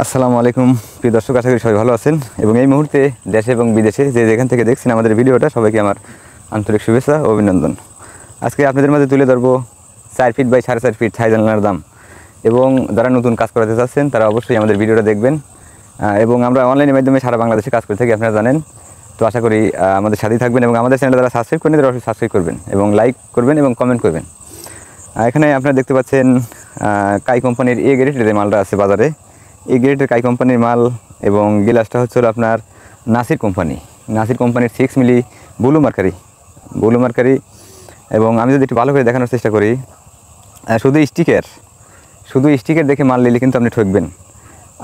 আসসালামু আলাইকুম প্রিয় দর্শক, আশা করি সবাই ভালো আছেন এবং এই মুহূর্তে দেশে এবং বিদেশে যে যেখান থেকে দেখছেন আমাদের ভিডিওটা, সবাইকে আমার আন্তরিক শুভেচ্ছা ও অভিনন্দন। আজকে আপনাদের মাঝে তুলে ধরবো 4 ফিট বাই 4.5 ফিট ছাই জানালার দাম। এবং যারা নতুন কাজ করাতে চাচ্ছেন তারা অবশ্যই আমাদের ভিডিওটা দেখবেন। এবং আমরা অনলাইনের মাধ্যমে সারা বাংলাদেশে কাজ করে থাকি, আপনারা জানেন। তো আশা করি আমাদের সাথেই থাকবেন এবং আমাদের চ্যানেলে যারা সাবস্ক্রাইব করেন তারা অবশ্যই সাবস্ক্রাইব করবেন এবং লাইক করবেন এবং কমেন্ট করবেন। এখানে আপনারা দেখতে পাচ্ছেন কাই কোম্পানির এ গ্রেডের যে মালটা আছে বাজারে, এই গ্রেডের কাই কোম্পানির মাল। এবং গ্লাসটা হচ্ছে আপনার নাসির কোম্পানির 6 মিলি ব্লু মার্কারি। এবং আমি যদি একটু ভালো করে দেখানোর চেষ্টা করি, শুধু স্টিকার দেখে মাল নিলে কিন্তু আপনি ঠকবেন।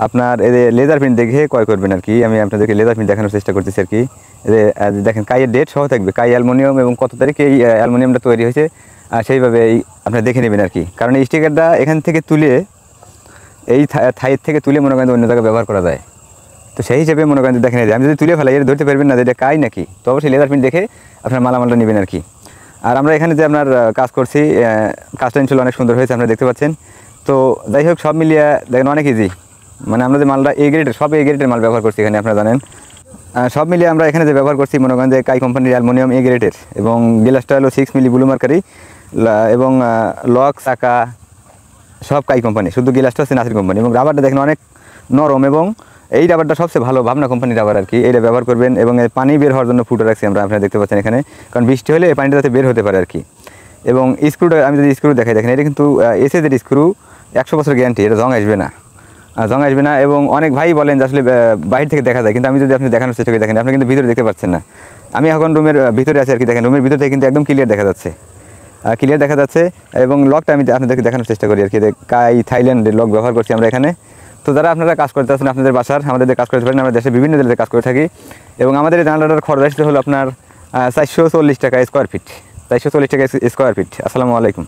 আপনার এদের লেজার প্রিন্ট দেখে ক্রয় করবেন আর কি। আমি আপনাদেরকে লেজার প্রিন্ট দেখানোর চেষ্টা করতেছি আর কি। দেখেন কাইয়ের ডেট সহ থাকবে, কাই অ্যালুমিনিয়াম এবং কত তারিখে এই অ্যালুমিনিয়ামটা তৈরি হয়েছে সেইভাবে আপনারা দেখে নেবেন আর কি। কারণ এই স্টিকারটা এখান থেকে তুলে, এই থাইয়ের থেকে তুলে মনে করেন অন্য জায়গায় ব্যবহার করা যায়। তো সেই হিসেবে মনে করেন দেখেন, আমি যদি তুলে ফেলাই, এর ধরতে পারবেন না যে এটা কাই নাকি। তো অবশ্যই লেজার প্রিন্ট দেখে আপনার মালামালটা নেবেন আর কি। আর আমরা এখানে যে আপনার কাজ করছি, কাজটা ইনশাল্লাহ অনেক সুন্দর হয়েছে, আপনারা দেখতে পাচ্ছেন। তো যাই হোক, সব মিলিয়ে দেখেন অনেক ইজি। মানে আমরা যে মালটা এ গ্রেডের মাল ব্যবহার করছি এখানে, আপনারা জানেন। সব মিলিয়ে আমরা এখানে যে ব্যবহার করছি মনে করেন যে কাই কোম্পানির অ্যালুমিনিয়াম এ গ্রেডের, এবং গ্লাসটা হলো 6 মিলি ব্লু মার্কারি, এবং লক চাকা সব কাই কোম্পানি, শুধু গ্লাসটা হচ্ছে নাসির কোম্পানি। এবং রাবারটা দেখেন অনেক নরম, এবং এই রাবারটা সবচেয়ে ভালো ভাবনা কোম্পানির রাবার আর কি। এইটা ব্যবহার করবেন। এবং পানি বের হওয়ার জন্য ফুটো রাখছি আমরা, আপনারা দেখতে পাচ্ছেন এখানে, কারণ বৃষ্টি হলে এই পানিটা যাতে বের হতে পারে আর কি। এবং স্ক্রুটা আমি যদি স্ক্রু দেখাই, দেখেন এটা কিন্তু এসএদের স্ক্রু, 100 বছর গ্যারান্টি, এটা জং আসবে না। এবং অনেক ভাই বলেন যে আসলে বাইরে থেকে দেখা যায়, কিন্তু আমি যদি আপনি দেখানোর চেষ্টা করি, দেখেন আপনি কিন্তু ভিতরে দেখতে পাচ্ছেন না। আমি এখন রুমের ভিতরে আছি আর কি। দেখেন রুমের ভিতর থেকে কিন্তু একদম ক্লিয়ার দেখা যাচ্ছে। এবং লকটা আমি আপনাদেরকে দেখানোর চেষ্টা করি আর কি। কাই থাইল্যান্ডের লক ব্যবহার করছি আমরা এখানে। তো যারা আপনারা কাজ করতে আছেন আপনাদের বাসার, আমাদের কাজ করতে পারেন। আমরা দেশে বিভিন্ন জেলাতে কাজ করে থাকি। এবং আমাদের এই জানালাটার খরচ হলো আপনার 440 টাকা স্কোয়ার ফিট। 440 টাকা স্কোয়ার ফিট। আসসালামু আলাইকুম।